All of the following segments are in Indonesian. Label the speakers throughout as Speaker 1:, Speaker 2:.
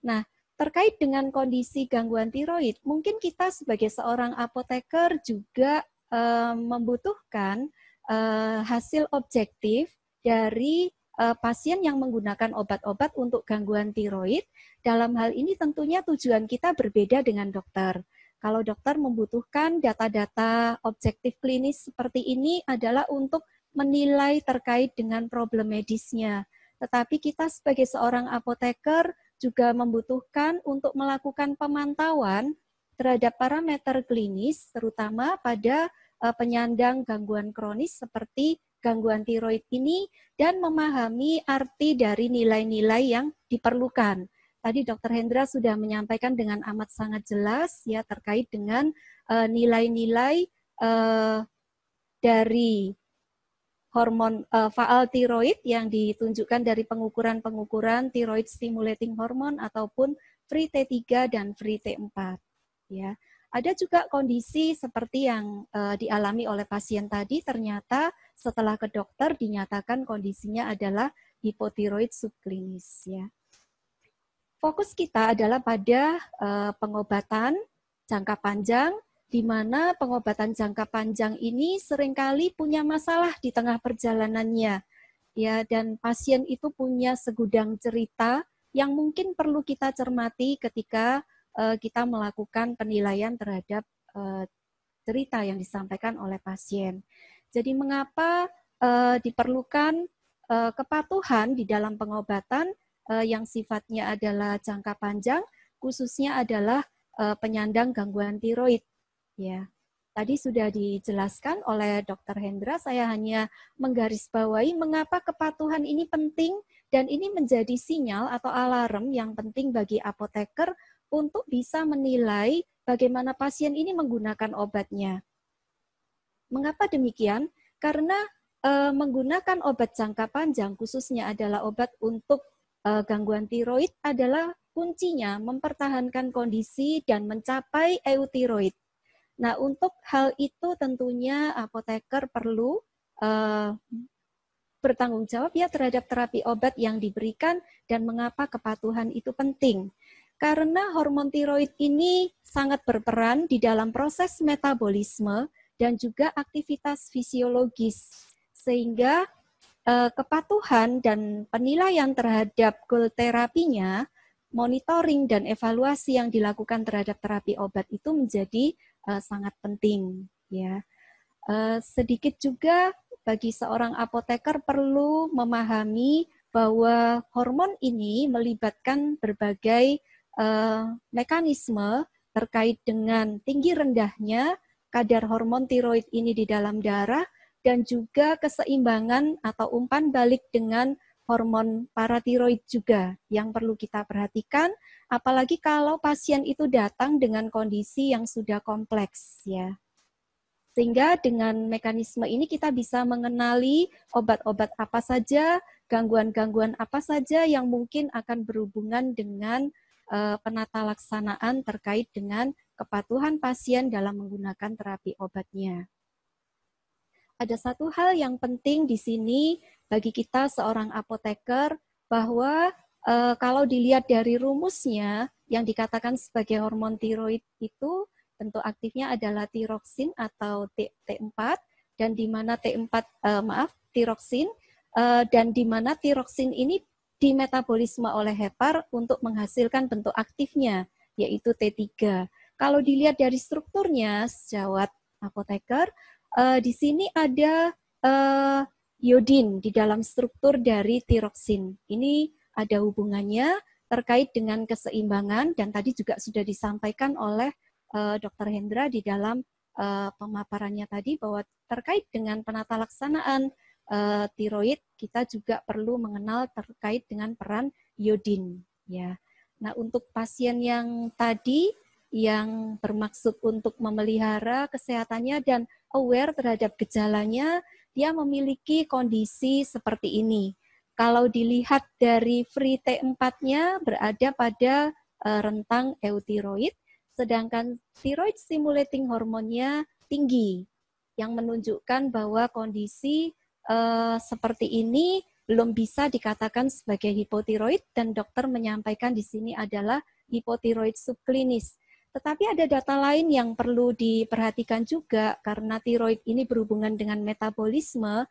Speaker 1: Nah, terkait dengan kondisi gangguan tiroid, mungkin kita sebagai seorang apoteker juga membutuhkan hasil objektif dari pasien yang menggunakan obat-obat untuk gangguan tiroid. Dalam hal ini tentunya tujuan kita berbeda dengan dokter. Kalau dokter membutuhkan data-data objektif klinis seperti ini adalah untuk menilai terkait dengan problem medisnya. Tetapi kita sebagai seorang apoteker juga membutuhkan untuk melakukan pemantauan terhadap parameter klinis, terutama pada penyandang gangguan kronis seperti gangguan tiroid ini, dan memahami arti dari nilai-nilai yang diperlukan. Tadi Dr. Hendra sudah menyampaikan dengan amat sangat jelas ya terkait dengan nilai-nilai dari hormon faal tiroid yang ditunjukkan dari pengukuran-pengukuran tiroid stimulating hormone ataupun free T3 dan free T4 ya. Ada juga kondisi seperti yang dialami oleh pasien tadi, ternyata setelah ke dokter dinyatakan kondisinya adalah hipotiroid subklinis ya. Fokus kita adalah pada pengobatan jangka panjang, di mana pengobatan jangka panjang ini seringkali punya masalah di tengah perjalanannya, ya, dan pasien itu punya segudang cerita yang mungkin perlu kita cermati ketika kita melakukan penilaian terhadap cerita yang disampaikan oleh pasien. Jadi mengapa diperlukan kepatuhan di dalam pengobatan yang sifatnya adalah jangka panjang, khususnya adalah penyandang gangguan tiroid. Ya, tadi sudah dijelaskan oleh Dr. Hendra, saya hanya menggarisbawahi mengapa kepatuhan ini penting dan ini menjadi sinyal atau alarm yang penting bagi apoteker untuk bisa menilai bagaimana pasien ini menggunakan obatnya. Mengapa demikian? Karena menggunakan obat jangka panjang, khususnya adalah obat untuk gangguan tiroid, adalah kuncinya mempertahankan kondisi dan mencapai eutiroid. Nah, untuk hal itu tentunya apoteker perlu bertanggung jawab ya terhadap terapi obat yang diberikan dan mengapa kepatuhan itu penting. Karena hormon tiroid ini sangat berperan di dalam proses metabolisme dan juga aktivitas fisiologis, sehingga kepatuhan dan penilaian terhadap goal terapinya, monitoring dan evaluasi yang dilakukan terhadap terapi obat itu menjadi sangat penting. Ya, sedikit juga bagi seorang apoteker perlu memahami bahwa hormon ini melibatkan berbagai mekanisme terkait dengan tinggi rendahnya kadar hormon tiroid ini di dalam darah, dan juga keseimbangan atau umpan balik dengan hormon paratiroid juga yang perlu kita perhatikan, apalagi kalau pasien itu datang dengan kondisi yang sudah kompleks ya. Sehingga dengan mekanisme ini kita bisa mengenali obat-obat apa saja, gangguan-gangguan apa saja yang mungkin akan berhubungan dengan penata laksanaan terkait dengan kepatuhan pasien dalam menggunakan terapi obatnya. Ada satu hal yang penting di sini bagi kita seorang apoteker, bahwa kalau dilihat dari rumusnya yang dikatakan sebagai hormon tiroid itu bentuk aktifnya adalah tiroksin atau T4, dan di mana tiroksin, dan di mana tiroksin ini dimetabolisme oleh hepar untuk menghasilkan bentuk aktifnya, yaitu T3. Kalau dilihat dari strukturnya, sejawat apoteker, di sini ada iodin di dalam struktur dari tiroksin. Ini ada hubungannya terkait dengan keseimbangan, dan tadi juga sudah disampaikan oleh Dr. Hendra di dalam pemaparannya tadi, bahwa terkait dengan penata laksanaan tiroid, kita juga perlu mengenal terkait dengan peran iodin. Ya. Nah, untuk pasien yang tadi yang bermaksud untuk memelihara kesehatannya dan aware terhadap gejalanya, dia memiliki kondisi seperti ini. Kalau dilihat dari free T4-nya berada pada rentang eutiroid, sedangkan thyroid stimulating hormonnya tinggi, yang menunjukkan bahwa kondisi seperti ini belum bisa dikatakan sebagai hipotiroid dan dokter menyampaikan di sini adalah hipotiroid subklinis. Tetapi ada data lain yang perlu diperhatikan juga karena tiroid ini berhubungan dengan metabolisme,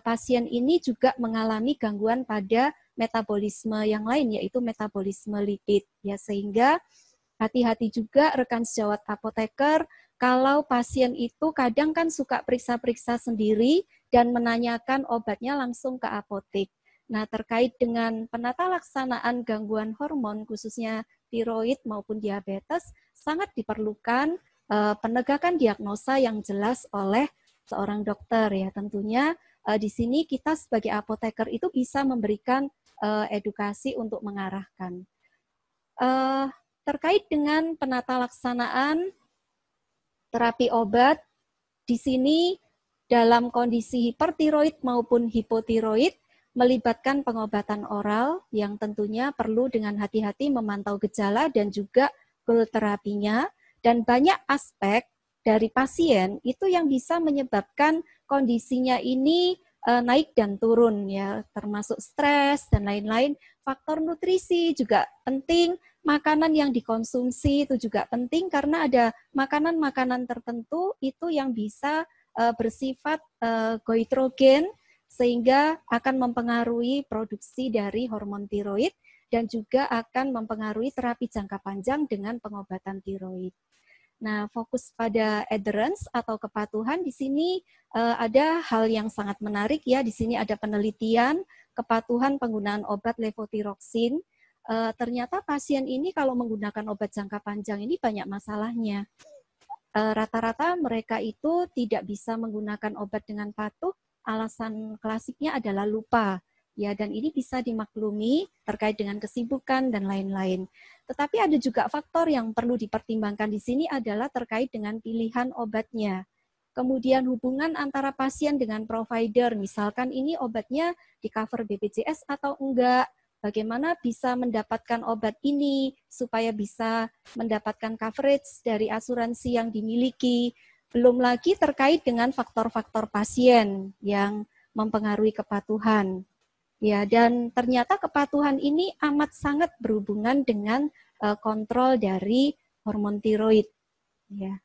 Speaker 1: pasien ini juga mengalami gangguan pada metabolisme yang lain yaitu metabolisme lipid ya, sehingga hati-hati juga rekan sejawat apoteker kalau pasien itu kadang kan suka periksa-periksa sendiri dan menanyakan obatnya langsung ke apotek. Nah, terkait dengan penata laksanaan gangguan hormon khususnya tiroid maupun diabetes sangat diperlukan penegakan diagnosa yang jelas oleh seorang dokter ya. Tentunya di sini kita sebagai apoteker itu bisa memberikan edukasi untuk mengarahkan. Terkait dengan penata laksanaan terapi obat, di sini dalam kondisi hipertiroid maupun hipotiroid melibatkan pengobatan oral yang tentunya perlu dengan hati-hati memantau gejala dan juga goal terapinya, dan banyak aspek dari pasien itu yang bisa menyebabkan kondisinya ini naik dan turun ya, termasuk stres dan lain-lain. Faktor nutrisi juga penting. Makanan yang dikonsumsi itu juga penting karena ada makanan-makanan tertentu itu yang bisa bersifat goitrogen sehingga akan mempengaruhi produksi dari hormon tiroid dan juga akan mempengaruhi terapi jangka panjang dengan pengobatan tiroid. Nah, fokus pada adherence atau kepatuhan di sini ada hal yang sangat menarik ya. Di sini ada penelitian kepatuhan penggunaan obat levotiroxin. Ternyata pasien ini kalau menggunakan obat jangka panjang ini banyak masalahnya. Rata-rata mereka itu tidak bisa menggunakan obat dengan patuh, alasan klasiknya adalah lupa. Ya, dan ini bisa dimaklumi terkait dengan kesibukan dan lain-lain. Tetapi ada juga faktor yang perlu dipertimbangkan di sini adalah terkait dengan pilihan obatnya. Kemudian hubungan antara pasien dengan provider, misalkan ini obatnya di cover BPJS atau enggak, bagaimana bisa mendapatkan obat ini supaya bisa mendapatkan coverage dari asuransi yang dimiliki. Belum lagi terkait dengan faktor-faktor pasien yang mempengaruhi kepatuhan. Ya, dan ternyata kepatuhan ini amat sangat berhubungan dengan kontrol dari hormon tiroid. Ya.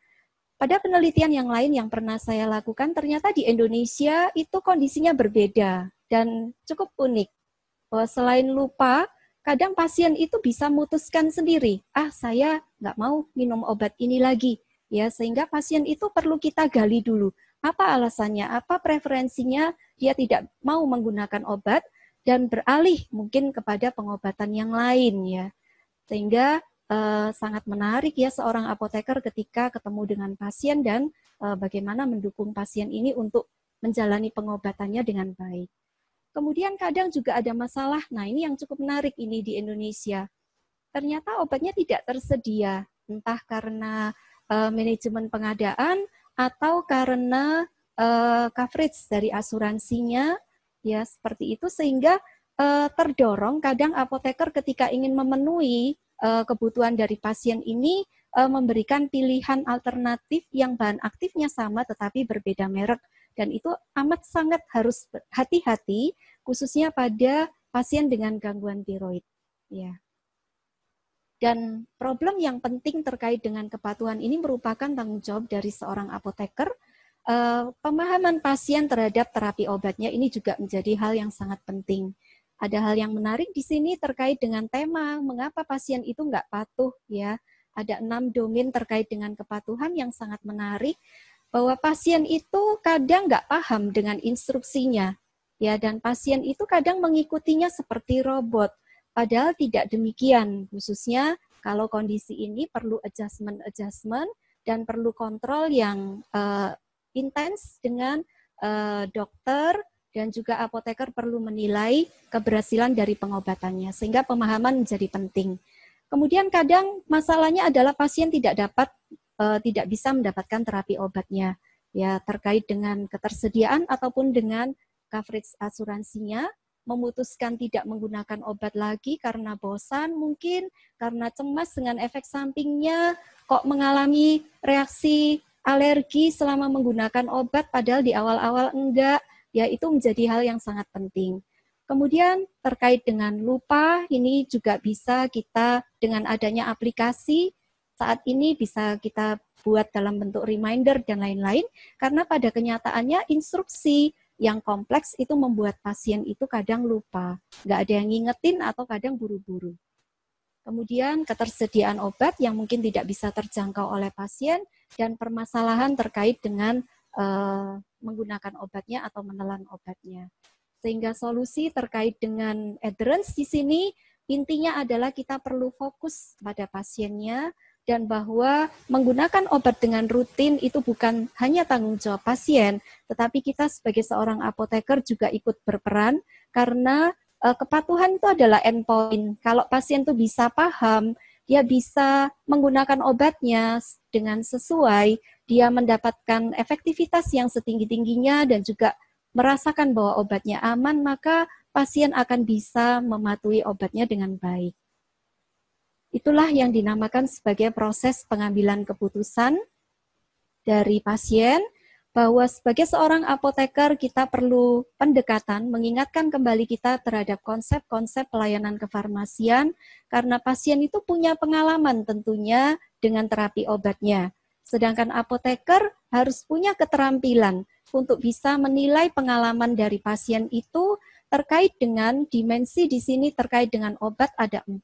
Speaker 1: Pada penelitian yang lain yang pernah saya lakukan, ternyata di Indonesia itu kondisinya berbeda dan cukup unik. Bahwa selain lupa, kadang pasien itu bisa memutuskan sendiri, saya nggak mau minum obat ini lagi. Ya, sehingga pasien itu perlu kita gali dulu. Apa alasannya, apa preferensinya, dia tidak mau menggunakan obat, dan beralih mungkin kepada pengobatan yang lain. Ya. Sehingga sangat menarik ya seorang apoteker ketika ketemu dengan pasien dan bagaimana mendukung pasien ini untuk menjalani pengobatannya dengan baik. Kemudian kadang juga ada masalah, nah ini yang cukup menarik ini di Indonesia. Ternyata obatnya tidak tersedia, entah karena manajemen pengadaan atau karena coverage dari asuransinya, ya seperti itu, sehingga terdorong kadang apoteker ketika ingin memenuhi kebutuhan dari pasien ini memberikan pilihan alternatif yang bahan aktifnya sama tetapi berbeda merek. Dan itu amat sangat harus hati-hati, khususnya pada pasien dengan gangguan tiroid. Ya. Dan problem yang penting terkait dengan kepatuhan ini merupakan tanggung jawab dari seorang apoteker. Pemahaman pasien terhadap terapi obatnya ini juga menjadi hal yang sangat penting. Ada hal yang menarik di sini terkait dengan tema mengapa pasien itu nggak patuh. Ya, ada 6 domain terkait dengan kepatuhan yang sangat menarik. Bahwa pasien itu kadang nggak paham dengan instruksinya, ya, dan pasien itu kadang mengikutinya seperti robot, padahal tidak demikian, khususnya kalau kondisi ini perlu adjustment dan perlu kontrol yang intens dengan dokter dan juga apoteker perlu menilai keberhasilan dari pengobatannya, sehingga pemahaman menjadi penting. Kemudian kadang masalahnya adalah pasien tidak bisa mendapatkan terapi obatnya, ya terkait dengan ketersediaan ataupun dengan coverage asuransinya, memutuskan tidak menggunakan obat lagi karena bosan mungkin, karena cemas dengan efek sampingnya, kok mengalami reaksi alergi selama menggunakan obat padahal di awal-awal enggak, ya itu menjadi hal yang sangat penting. Kemudian terkait dengan lupa, ini juga bisa kita dengan adanya aplikasi saat ini bisa kita buat dalam bentuk reminder dan lain-lain, karena pada kenyataannya instruksi yang kompleks itu membuat pasien itu kadang lupa, nggak ada yang ngingetin atau kadang buru-buru. Kemudian ketersediaan obat yang mungkin tidak bisa terjangkau oleh pasien dan permasalahan terkait dengan menggunakan obatnya atau menelan obatnya. Sehingga solusi terkait dengan adherence di sini intinya adalah kita perlu fokus pada pasiennya dan bahwa menggunakan obat dengan rutin itu bukan hanya tanggung jawab pasien, tetapi kita sebagai seorang apoteker juga ikut berperan karena kepatuhan itu adalah endpoint. Kalau pasien itu bisa paham, dia bisa menggunakan obatnya dengan sesuai, dia mendapatkan efektivitas yang setinggi-tingginya dan juga merasakan bahwa obatnya aman, maka pasien akan bisa mematuhi obatnya dengan baik. Itulah yang dinamakan sebagai proses pengambilan keputusan dari pasien, bahwa sebagai seorang apoteker kita perlu pendekatan, mengingatkan kembali kita terhadap konsep-konsep pelayanan kefarmasian, karena pasien itu punya pengalaman tentunya dengan terapi obatnya. Sedangkan apoteker harus punya keterampilan untuk bisa menilai pengalaman dari pasien itu terkait dengan dimensi di sini terkait dengan obat ada 4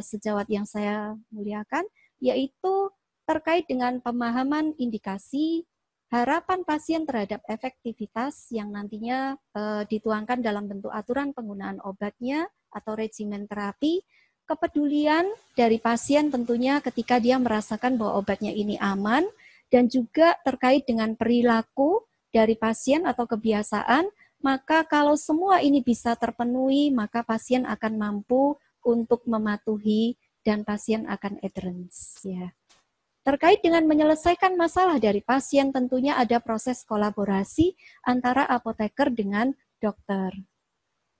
Speaker 1: sejawat yang saya muliakan, yaitu terkait dengan pemahaman indikasi, harapan pasien terhadap efektivitas yang nantinya dituangkan dalam bentuk aturan penggunaan obatnya atau regimen terapi, kepedulian dari pasien tentunya ketika dia merasakan bahwa obatnya ini aman, dan juga terkait dengan perilaku dari pasien atau kebiasaan, maka kalau semua ini bisa terpenuhi, maka pasien akan mampu untuk mematuhi dan pasien akan adherence. Ya. Terkait dengan menyelesaikan masalah dari pasien, tentunya ada proses kolaborasi antara apoteker dengan dokter.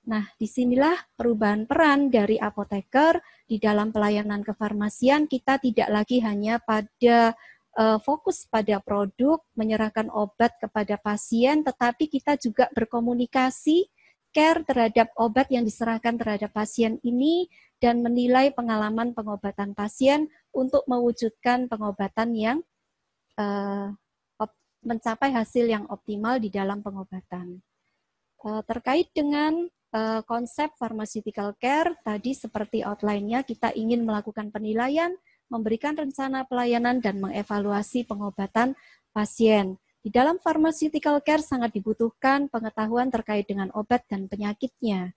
Speaker 1: Nah, disinilah perubahan peran dari apoteker di dalam pelayanan kefarmasian. Kita tidak lagi hanya pada fokus pada produk, menyerahkan obat kepada pasien, tetapi kita juga berkomunikasi, care terhadap obat yang diserahkan terhadap pasien ini, dan menilai pengalaman pengobatan pasien untuk mewujudkan pengobatan yang mencapai hasil yang optimal di dalam pengobatan. Terkait dengan konsep pharmaceutical care, tadi seperti outline-nya kita ingin melakukan penilaian, memberikan rencana pelayanan, dan mengevaluasi pengobatan pasien. Di dalam pharmaceutical care sangat dibutuhkan pengetahuan terkait dengan obat dan penyakitnya.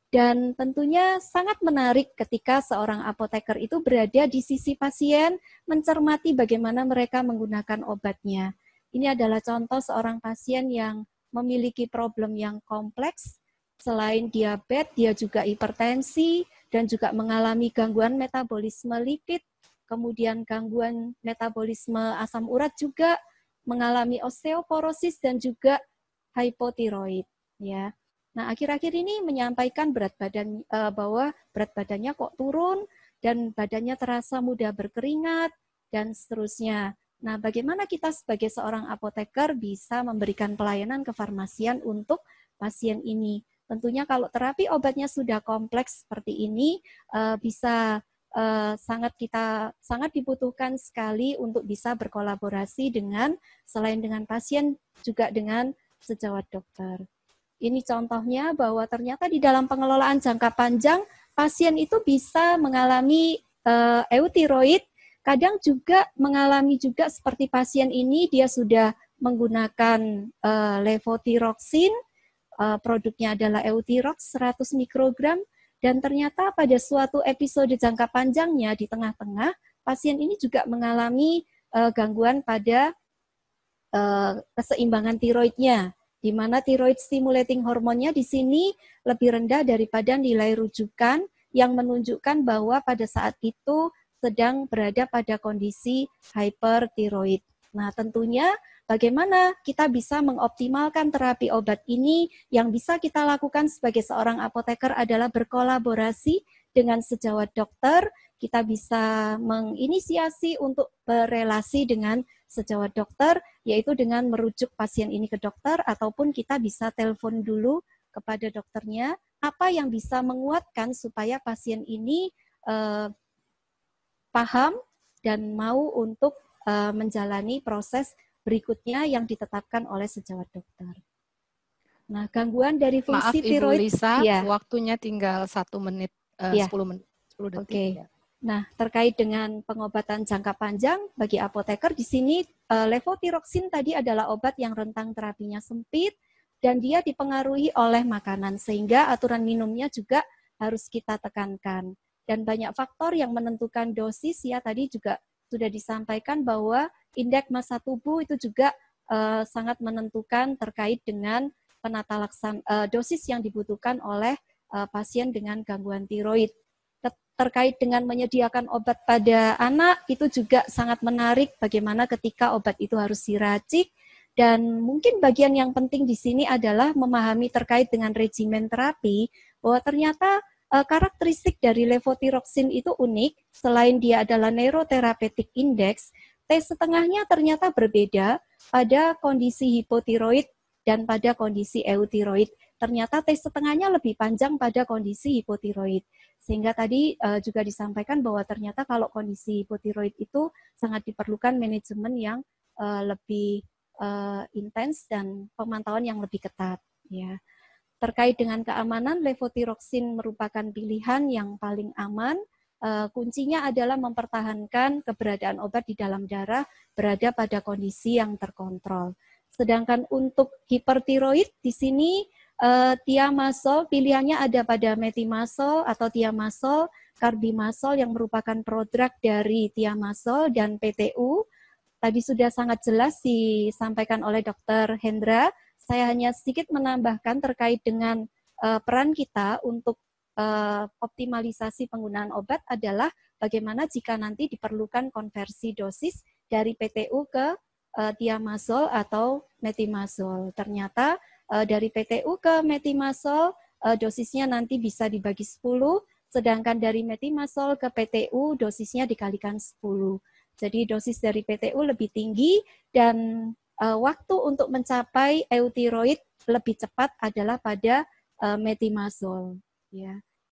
Speaker 1: Dan tentunya sangat menarik ketika seorang apoteker itu berada di sisi pasien, mencermati bagaimana mereka menggunakan obatnya. Ini adalah contoh seorang pasien yang memiliki problem yang kompleks. Selain diabetes, dia juga hipertensi dan juga mengalami gangguan metabolisme lipid, kemudian gangguan metabolisme asam urat juga, mengalami osteoporosis dan juga hipotiroid. Ya. Nah, akhir-akhir ini menyampaikan bahwa berat badannya kok turun dan badannya terasa mudah berkeringat dan seterusnya. Nah, bagaimana kita sebagai seorang apoteker bisa memberikan pelayanan kefarmasian untuk pasien ini? Tentunya kalau terapi obatnya sudah kompleks seperti ini, bisa sangat dibutuhkan sekali untuk bisa berkolaborasi dengan selain dengan pasien juga dengan sejawat dokter. Ini contohnya bahwa ternyata di dalam pengelolaan jangka panjang pasien itu bisa mengalami euthyroid, kadang juga mengalami juga seperti pasien ini dia sudah menggunakan levothyroxine, produknya adalah Euthyrox 100 mikrogram, dan ternyata pada suatu episode jangka panjangnya di tengah-tengah, pasien ini juga mengalami gangguan pada keseimbangan tiroidnya, di mana thyroid stimulating hormonnya di sini lebih rendah daripada nilai rujukan yang menunjukkan bahwa pada saat itu sedang berada pada kondisi hyperthyroid. Nah, tentunya bagaimana kita bisa mengoptimalkan terapi obat ini, yang bisa kita lakukan sebagai seorang apoteker adalah berkolaborasi dengan sejawat dokter. Kita bisa menginisiasi untuk berelasi dengan sejawat dokter, yaitu dengan merujuk pasien ini ke dokter, ataupun kita bisa telepon dulu kepada dokternya apa yang bisa menguatkan supaya pasien ini paham dan mau untuk menjalani proses berikutnya yang ditetapkan oleh sejawat dokter. Nah, gangguan dari
Speaker 2: Maaf
Speaker 1: fungsi
Speaker 2: Ibu
Speaker 1: tiroid,
Speaker 2: Lisa,
Speaker 1: ya,
Speaker 2: waktunya tinggal 1 menit,
Speaker 1: ya,
Speaker 2: 10 menit, 10 detik.
Speaker 1: oke.
Speaker 2: Ya.
Speaker 1: Nah, terkait dengan pengobatan jangka panjang bagi apoteker di sini levotiroxin tadi adalah obat yang rentang terapinya sempit dan dia dipengaruhi oleh makanan sehingga aturan minumnya juga harus kita tekankan. Dan banyak faktor yang menentukan dosis ya tadi juga sudah disampaikan bahwa indeks massa tubuh itu juga sangat menentukan terkait dengan penata laksana dosis yang dibutuhkan oleh pasien dengan gangguan tiroid. Terkait dengan menyediakan obat pada anak itu juga sangat menarik bagaimana ketika obat itu harus diracik dan mungkin bagian yang penting di sini adalah memahami terkait dengan regimen terapi bahwa ternyata karakteristik dari levotiroxin itu unik selain dia adalah neurotherapeutic index, T setengahnya ternyata berbeda pada kondisi hipotiroid dan pada kondisi eutiroid. Ternyata T setengahnya lebih panjang pada kondisi hipotiroid. Sehingga tadi juga disampaikan bahwa ternyata kalau kondisi hipotiroid itu sangat diperlukan manajemen yang lebih intens dan pemantauan yang lebih ketat. Ya. Terkait dengan keamanan, levotiroxin merupakan pilihan yang paling aman. Kuncinya adalah mempertahankan keberadaan obat di dalam darah berada pada kondisi yang terkontrol. Sedangkan untuk hipertiroid di sini thiamasol pilihannya ada pada metimazol atau thiamasol, carbimazol yang merupakan prodrug dari thiamasol dan PTU. Tadi sudah sangat jelas disampaikan oleh Dr. Hendra. Saya hanya sedikit menambahkan terkait dengan peran kita untuk optimalisasi penggunaan obat adalah bagaimana jika nanti diperlukan konversi dosis dari PTU ke thiamasol atau metimazol. Ternyata dari PTU ke metimazol dosisnya nanti bisa dibagi 10, sedangkan dari metimazol ke PTU dosisnya dikalikan 10. Jadi dosis dari PTU lebih tinggi dan waktu untuk mencapai eutiroid lebih cepat adalah pada metimazol. Ya.